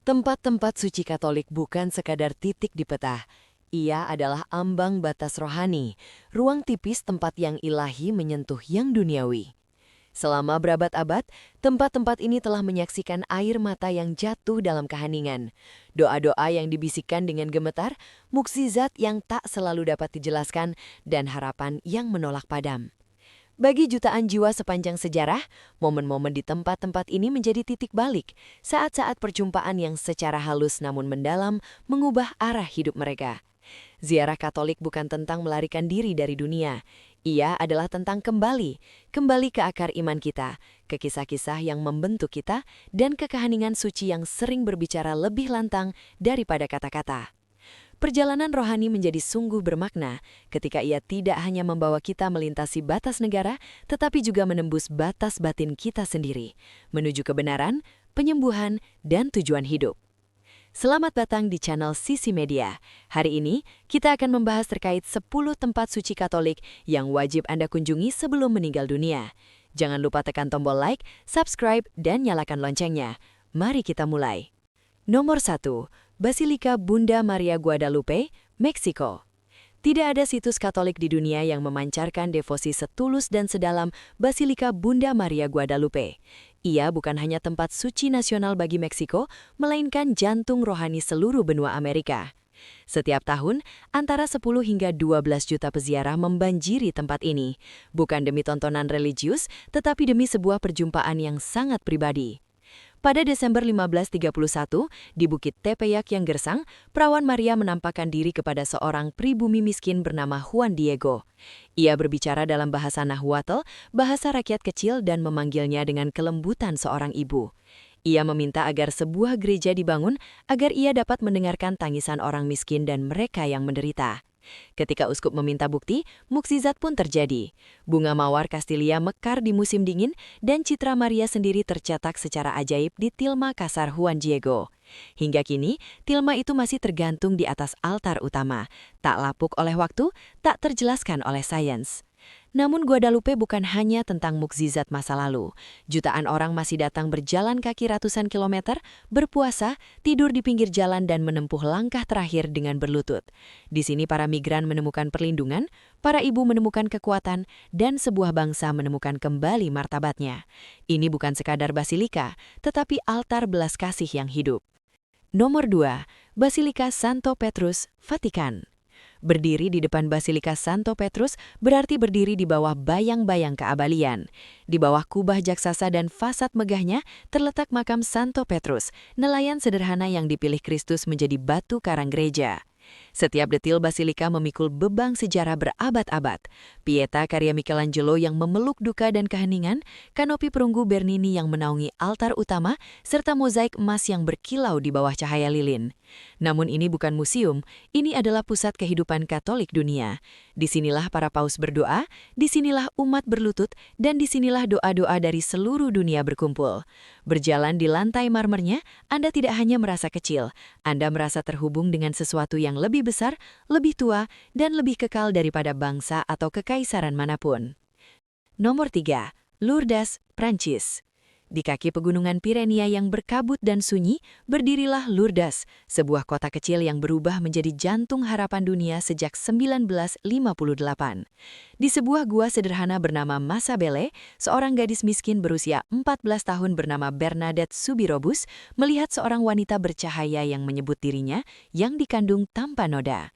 Tempat-tempat suci Katolik bukan sekadar titik di peta. Ia adalah ambang batas rohani, ruang tipis tempat yang ilahi menyentuh yang duniawi. Selama berabad-abad, tempat-tempat ini telah menyaksikan air mata yang jatuh dalam keheningan, doa-doa yang dibisikkan dengan gemetar, mukjizat yang tak selalu dapat dijelaskan, dan harapan yang menolak padam. Bagi jutaan jiwa sepanjang sejarah, momen-momen di tempat-tempat ini menjadi titik balik, saat-saat perjumpaan yang secara halus namun mendalam mengubah arah hidup mereka. Ziarah Katolik bukan tentang melarikan diri dari dunia. Ia adalah tentang kembali ke akar iman kita, ke kisah-kisah yang membentuk kita, dan ke keheningan suci yang sering berbicara lebih lantang daripada kata-kata. Perjalanan rohani menjadi sungguh bermakna ketika ia tidak hanya membawa kita melintasi batas negara, tetapi juga menembus batas batin kita sendiri, menuju kebenaran, penyembuhan, dan tujuan hidup. Selamat datang di channel Sisi Media. Hari ini, kita akan membahas terkait 10 tempat suci Katolik yang wajib Anda kunjungi sebelum meninggal dunia. Jangan lupa tekan tombol like, subscribe, dan nyalakan loncengnya. Mari kita mulai. Nomor 1. Basilika Bunda Maria Guadalupe, Meksiko. Tidak ada situs Katolik di dunia yang memancarkan devosi setulus dan sedalam Basilika Bunda Maria Guadalupe. Ia bukan hanya tempat suci nasional bagi Meksiko, melainkan jantung rohani seluruh benua Amerika. Setiap tahun, antara 10 hingga 12 juta peziarah membanjiri tempat ini, bukan demi tontonan religius, tetapi demi sebuah perjumpaan yang sangat pribadi. Pada Desember 1531, di Bukit Tepeyac yang gersang, Perawan Maria menampakkan diri kepada seorang pribumi miskin bernama Juan Diego. Ia berbicara dalam bahasa Nahuatl, bahasa rakyat kecil, dan memanggilnya dengan kelembutan seorang ibu. Ia meminta agar sebuah gereja dibangun agar ia dapat mendengarkan tangisan orang miskin dan mereka yang menderita. Ketika uskup meminta bukti, mukjizat pun terjadi. Bunga mawar Kastilia mekar di musim dingin dan citra Maria sendiri tercetak secara ajaib di tilma kasar Juan Diego. Hingga kini, tilma itu masih tergantung di atas altar utama, tak lapuk oleh waktu, tak terjelaskan oleh sains. Namun Guadalupe bukan hanya tentang mukjizat masa lalu. Jutaan orang masih datang berjalan kaki ratusan kilometer, berpuasa, tidur di pinggir jalan dan menempuh langkah terakhir dengan berlutut. Di sini para migran menemukan perlindungan, para ibu menemukan kekuatan, dan sebuah bangsa menemukan kembali martabatnya. Ini bukan sekadar basilika, tetapi altar belas kasih yang hidup. Nomor 2. Basilika Santo Petrus, Vatikan. Berdiri di depan Basilika Santo Petrus berarti berdiri di bawah bayang-bayang keabadian. Di bawah kubah jaksasa dan fasad megahnya terletak makam Santo Petrus, nelayan sederhana yang dipilih Kristus menjadi batu karang gereja. Setiap detil basilika memikul beban sejarah berabad-abad. Pieta karya Michelangelo yang memeluk duka dan keheningan, kanopi perunggu Bernini yang menaungi altar utama, serta mozaik emas yang berkilau di bawah cahaya lilin. Namun ini bukan museum, ini adalah pusat kehidupan Katolik dunia. Disinilah para paus berdoa, disinilah umat berlutut, dan disinilah doa-doa dari seluruh dunia berkumpul. Berjalan di lantai marmernya, Anda tidak hanya merasa kecil, Anda merasa terhubung dengan sesuatu yang lebih besar, lebih tua, dan lebih kekal daripada bangsa atau kekaisaran manapun. Nomor 3. Lourdes, Prancis. Di kaki pegunungan Pirenia yang berkabut dan sunyi, berdirilah Lourdes, sebuah kota kecil yang berubah menjadi jantung harapan dunia sejak 1958. Di sebuah gua sederhana bernama Masabele, seorang gadis miskin berusia 14 tahun bernama Bernadette Subirobus melihat seorang wanita bercahaya yang menyebut dirinya yang dikandung tanpa noda.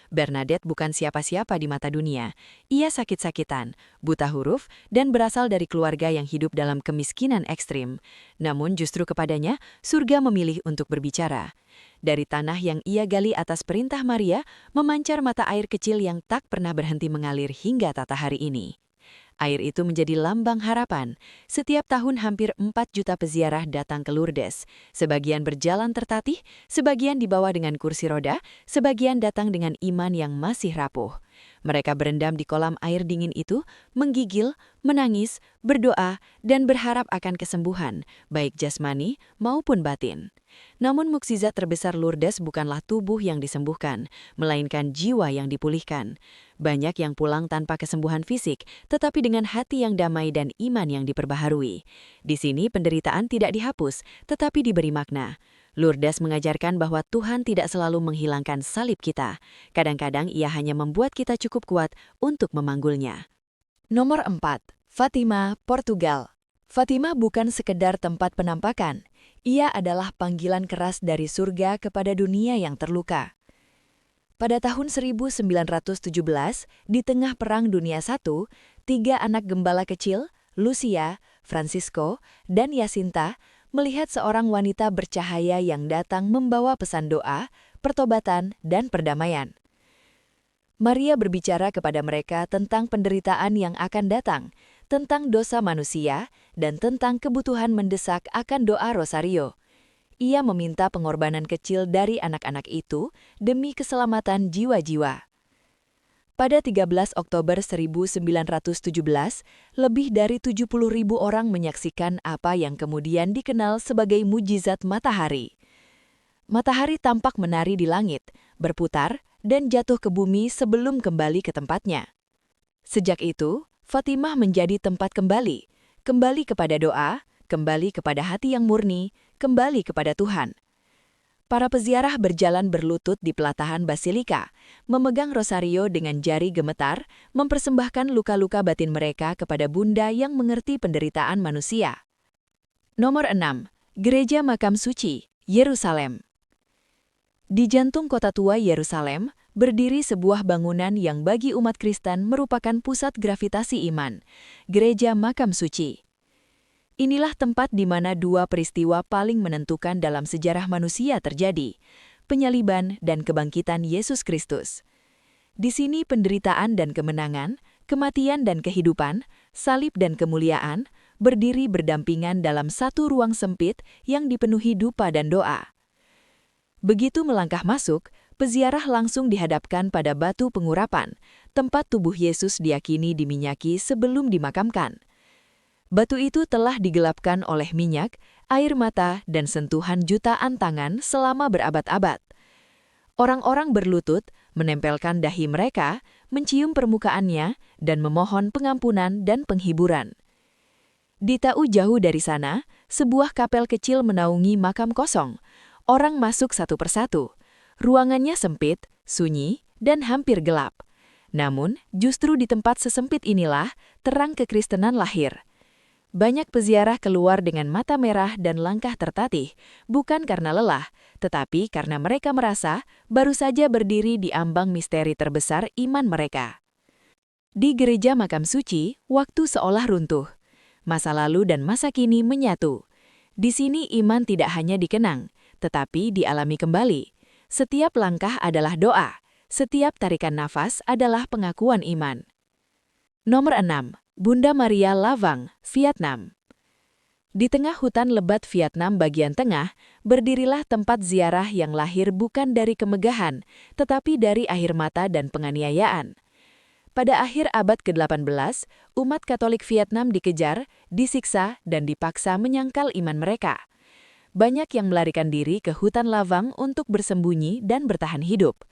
Bernadette bukan siapa-siapa di mata dunia. Ia sakit-sakitan, buta huruf, dan berasal dari keluarga yang hidup dalam kemiskinan ekstrim. Namun justru kepadanya, surga memilih untuk berbicara. Dari tanah yang ia gali atas perintah Maria, memancar mata air kecil yang tak pernah berhenti mengalir hingga tata hari ini. Air itu menjadi lambang harapan. Setiap tahun hampir 4 juta peziarah datang ke Lourdes. Sebagian berjalan tertatih, sebagian dibawa dengan kursi roda, sebagian datang dengan iman yang masih rapuh. Mereka berendam di kolam air dingin itu, menggigil, menangis, berdoa, dan berharap akan kesembuhan, baik jasmani maupun batin. Namun mukjizat terbesar Lourdes bukanlah tubuh yang disembuhkan, melainkan jiwa yang dipulihkan. Banyak yang pulang tanpa kesembuhan fisik, tetapi dengan hati yang damai dan iman yang diperbaharui. Di sini penderitaan tidak dihapus, tetapi diberi makna. Lourdes mengajarkan bahwa Tuhan tidak selalu menghilangkan salib kita. Kadang-kadang Ia hanya membuat kita cukup kuat untuk memanggulnya. Nomor 4. Fatima, Portugal. Fatima bukan sekedar tempat penampakan. Ia adalah panggilan keras dari surga kepada dunia yang terluka. Pada tahun 1917, di tengah Perang Dunia I, 3 anak gembala kecil, Lucia, Francisco, dan Jacinta, melihat seorang wanita bercahaya yang datang membawa pesan doa, pertobatan, dan perdamaian. Maria berbicara kepada mereka tentang penderitaan yang akan datang, tentang dosa manusia, dan tentang kebutuhan mendesak akan doa rosario. Ia meminta pengorbanan kecil dari anak-anak itu demi keselamatan jiwa-jiwa. Pada 13 Oktober 1917, lebih dari 70.000 orang menyaksikan apa yang kemudian dikenal sebagai mujizat matahari. Matahari tampak menari di langit, berputar, dan jatuh ke bumi sebelum kembali ke tempatnya. Sejak itu, Fatimah menjadi tempat kembali kepada doa, kembali kepada hati yang murni, kembali kepada Tuhan. Para peziarah berjalan berlutut di pelatahan Basilika, memegang rosario dengan jari gemetar, mempersembahkan luka-luka batin mereka kepada Bunda yang mengerti penderitaan manusia. Nomor 6. Gereja Makam Suci, Yerusalem. Di jantung kota tua Yerusalem, berdiri sebuah bangunan yang bagi umat Kristen merupakan pusat gravitasi iman, Gereja Makam Suci. Inilah tempat di mana 2 peristiwa paling menentukan dalam sejarah manusia terjadi, penyaliban dan kebangkitan Yesus Kristus. Di sini penderitaan dan kemenangan, kematian dan kehidupan, salib dan kemuliaan, berdiri berdampingan dalam satu ruang sempit yang dipenuhi dupa dan doa. Begitu melangkah masuk, peziarah langsung dihadapkan pada batu pengurapan, tempat tubuh Yesus diyakini diminyaki sebelum dimakamkan. Batu itu telah digelapkan oleh minyak, air mata, dan sentuhan jutaan tangan selama berabad-abad. Orang-orang berlutut, menempelkan dahi mereka, mencium permukaannya, dan memohon pengampunan dan penghiburan. Di tak jauh dari sana, sebuah kapel kecil menaungi makam kosong. Orang masuk satu persatu. Ruangannya sempit, sunyi, dan hampir gelap. Namun, justru di tempat sesempit inilah terang kekristenan lahir. Banyak peziarah keluar dengan mata merah dan langkah tertatih, bukan karena lelah, tetapi karena mereka merasa baru saja berdiri di ambang misteri terbesar iman mereka. Di gereja Makam Suci, waktu seolah runtuh. Masa lalu dan masa kini menyatu. Di sini iman tidak hanya dikenang, tetapi dialami kembali. Setiap langkah adalah doa, setiap tarikan nafas adalah pengakuan iman. Nomor 6. Bunda Maria Lavang, Vietnam. Di tengah hutan lebat Vietnam bagian tengah, berdirilah tempat ziarah yang lahir bukan dari kemegahan, tetapi dari air mata dan penganiayaan. Pada akhir abad ke-18, umat Katolik Vietnam dikejar, disiksa, dan dipaksa menyangkal iman mereka. Banyak yang melarikan diri ke hutan Lavang untuk bersembunyi dan bertahan hidup.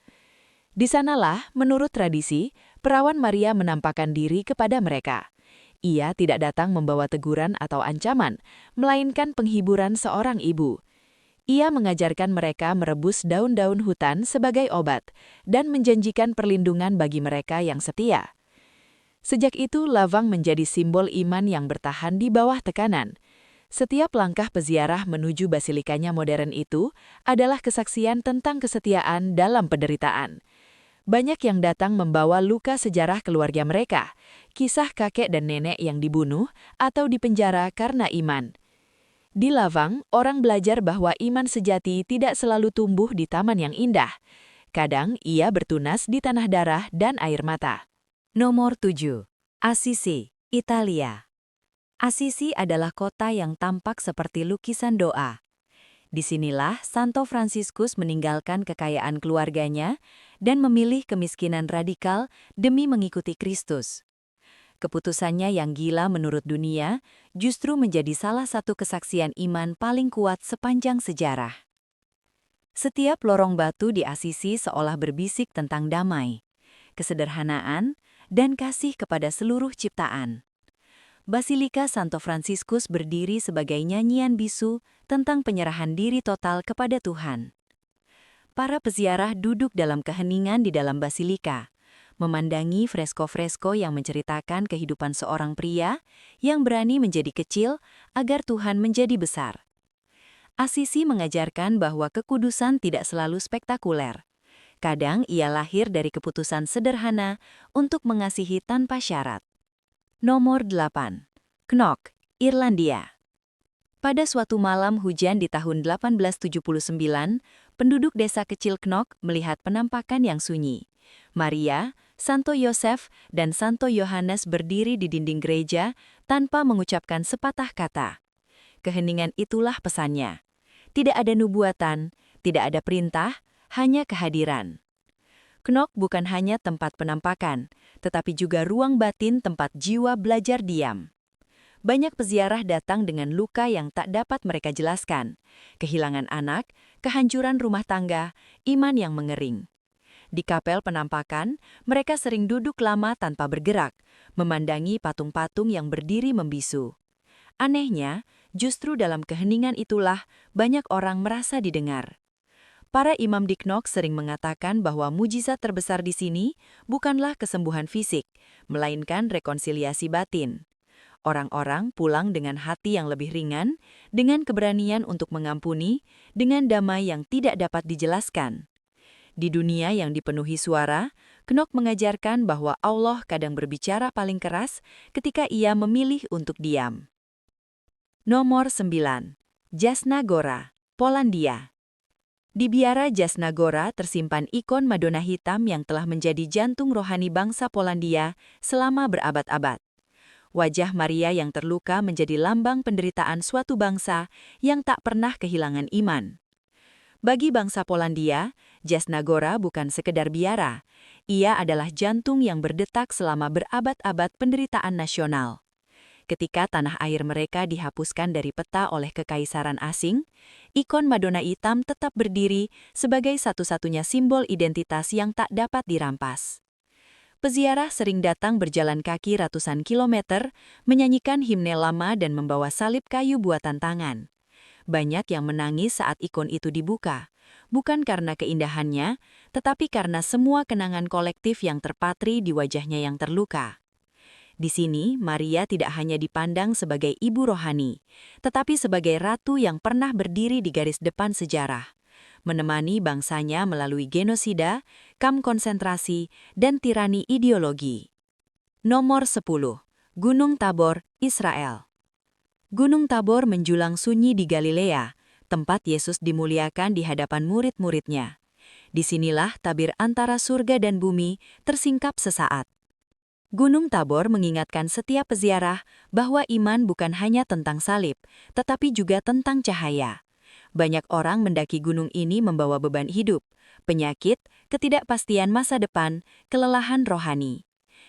Di sanalah, menurut tradisi, perawan Maria menampakkan diri kepada mereka. Ia tidak datang membawa teguran atau ancaman, melainkan penghiburan seorang ibu. Ia mengajarkan mereka merebus daun-daun hutan sebagai obat dan menjanjikan perlindungan bagi mereka yang setia. Sejak itu, Lavang menjadi simbol iman yang bertahan di bawah tekanan. Setiap langkah peziarah menuju basilikanya modern itu adalah kesaksian tentang kesetiaan dalam penderitaan. Banyak yang datang membawa luka sejarah keluarga mereka, kisah kakek dan nenek yang dibunuh atau dipenjara karena iman. Di Lavang, orang belajar bahwa iman sejati tidak selalu tumbuh di taman yang indah. Kadang ia bertunas di tanah darah dan air mata. Nomor 7. Assisi, Italia. Assisi adalah kota yang tampak seperti lukisan doa. Disinilah Santo Fransiskus meninggalkan kekayaan keluarganya dan memilih kemiskinan radikal demi mengikuti Kristus. Keputusannya yang gila menurut dunia justru menjadi salah satu kesaksian iman paling kuat sepanjang sejarah. Setiap lorong batu di Assisi seolah berbisik tentang damai, kesederhanaan, dan kasih kepada seluruh ciptaan. Basilika Santo Fransiskus berdiri sebagai nyanyian bisu tentang penyerahan diri total kepada Tuhan. Para peziarah duduk dalam keheningan di dalam basilika, memandangi fresko-fresko yang menceritakan kehidupan seorang pria yang berani menjadi kecil agar Tuhan menjadi besar. Assisi mengajarkan bahwa kekudusan tidak selalu spektakuler. Kadang ia lahir dari keputusan sederhana untuk mengasihi tanpa syarat. Nomor 8. Knock, Irlandia. Pada suatu malam hujan di tahun 1879, penduduk desa kecil Knock melihat penampakan yang sunyi. Maria, Santo Yosef, dan Santo Yohanes berdiri di dinding gereja tanpa mengucapkan sepatah kata. Keheningan itulah pesannya. Tidak ada nubuatan, tidak ada perintah, hanya kehadiran. Knock bukan hanya tempat penampakan, tetapi juga ruang batin tempat jiwa belajar diam. Banyak peziarah datang dengan luka yang tak dapat mereka jelaskan, kehilangan anak, kehancuran rumah tangga, iman yang mengering. Di kapel penampakan, mereka sering duduk lama tanpa bergerak, memandangi patung-patung yang berdiri membisu. Anehnya, justru dalam keheningan itulah banyak orang merasa didengar. Para imam di Knock sering mengatakan bahwa mujizat terbesar di sini bukanlah kesembuhan fisik, melainkan rekonsiliasi batin. Orang-orang pulang dengan hati yang lebih ringan, dengan keberanian untuk mengampuni, dengan damai yang tidak dapat dijelaskan. Di dunia yang dipenuhi suara, Knock mengajarkan bahwa Allah kadang berbicara paling keras ketika Ia memilih untuk diam. Nomor 9. Jasna Gora, Polandia. Di biara Jasna Gora tersimpan ikon Madonna hitam yang telah menjadi jantung rohani bangsa Polandia selama berabad-abad. Wajah Maria yang terluka menjadi lambang penderitaan suatu bangsa yang tak pernah kehilangan iman. Bagi bangsa Polandia, Jasna Gora bukan sekedar biara. Ia adalah jantung yang berdetak selama berabad-abad penderitaan nasional. Ketika tanah air mereka dihapuskan dari peta oleh kekaisaran asing, ikon Madonna hitam tetap berdiri sebagai satu-satunya simbol identitas yang tak dapat dirampas. Peziarah sering datang berjalan kaki ratusan kilometer, menyanyikan himne lama dan membawa salib kayu buatan tangan. Banyak yang menangis saat ikon itu dibuka, bukan karena keindahannya, tetapi karena semua kenangan kolektif yang terpatri di wajahnya yang terluka. Di sini, Maria tidak hanya dipandang sebagai ibu rohani, tetapi sebagai ratu yang pernah berdiri di garis depan sejarah, menemani bangsanya melalui genosida, kamp konsentrasi, dan tirani ideologi. Nomor 10. Gunung Tabor, Israel. Gunung Tabor menjulang sunyi di Galilea, tempat Yesus dimuliakan di hadapan murid-muridnya. Disinilah tabir antara surga dan bumi tersingkap sesaat. Gunung Tabor mengingatkan setiap peziarah bahwa iman bukan hanya tentang salib, tetapi juga tentang cahaya. Banyak orang mendaki gunung ini membawa beban hidup, penyakit, ketidakpastian masa depan, kelelahan rohani.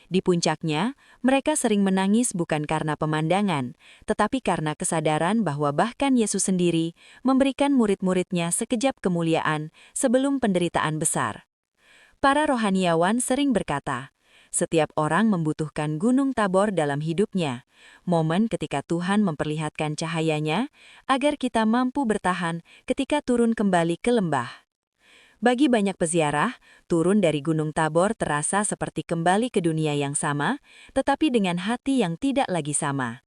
Di puncaknya, mereka sering menangis bukan karena pemandangan, tetapi karena kesadaran bahwa bahkan Yesus sendiri memberikan murid-muridnya sekejap kemuliaan sebelum penderitaan besar. Para rohaniawan sering berkata, setiap orang membutuhkan Gunung Tabor dalam hidupnya, momen ketika Tuhan memperlihatkan cahayanya, agar kita mampu bertahan ketika turun kembali ke lembah. Bagi banyak peziarah, turun dari Gunung Tabor terasa seperti kembali ke dunia yang sama, tetapi dengan hati yang tidak lagi sama.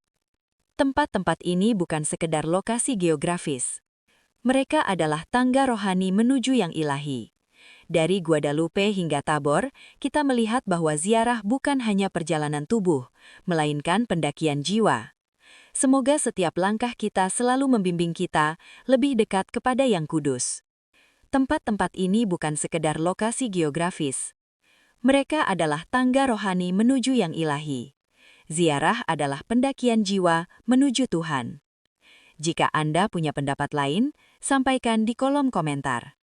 Tempat-tempat ini bukan sekedar lokasi geografis. Mereka adalah tangga rohani menuju yang ilahi. Dari Guadalupe hingga Tabor, kita melihat bahwa ziarah bukan hanya perjalanan tubuh, melainkan pendakian jiwa. Semoga setiap langkah kita selalu membimbing kita lebih dekat kepada Yang Kudus. Tempat-tempat ini bukan sekedar lokasi geografis. Mereka adalah tangga rohani menuju yang ilahi. Ziarah adalah pendakian jiwa menuju Tuhan. Jika Anda punya pendapat lain, sampaikan di kolom komentar.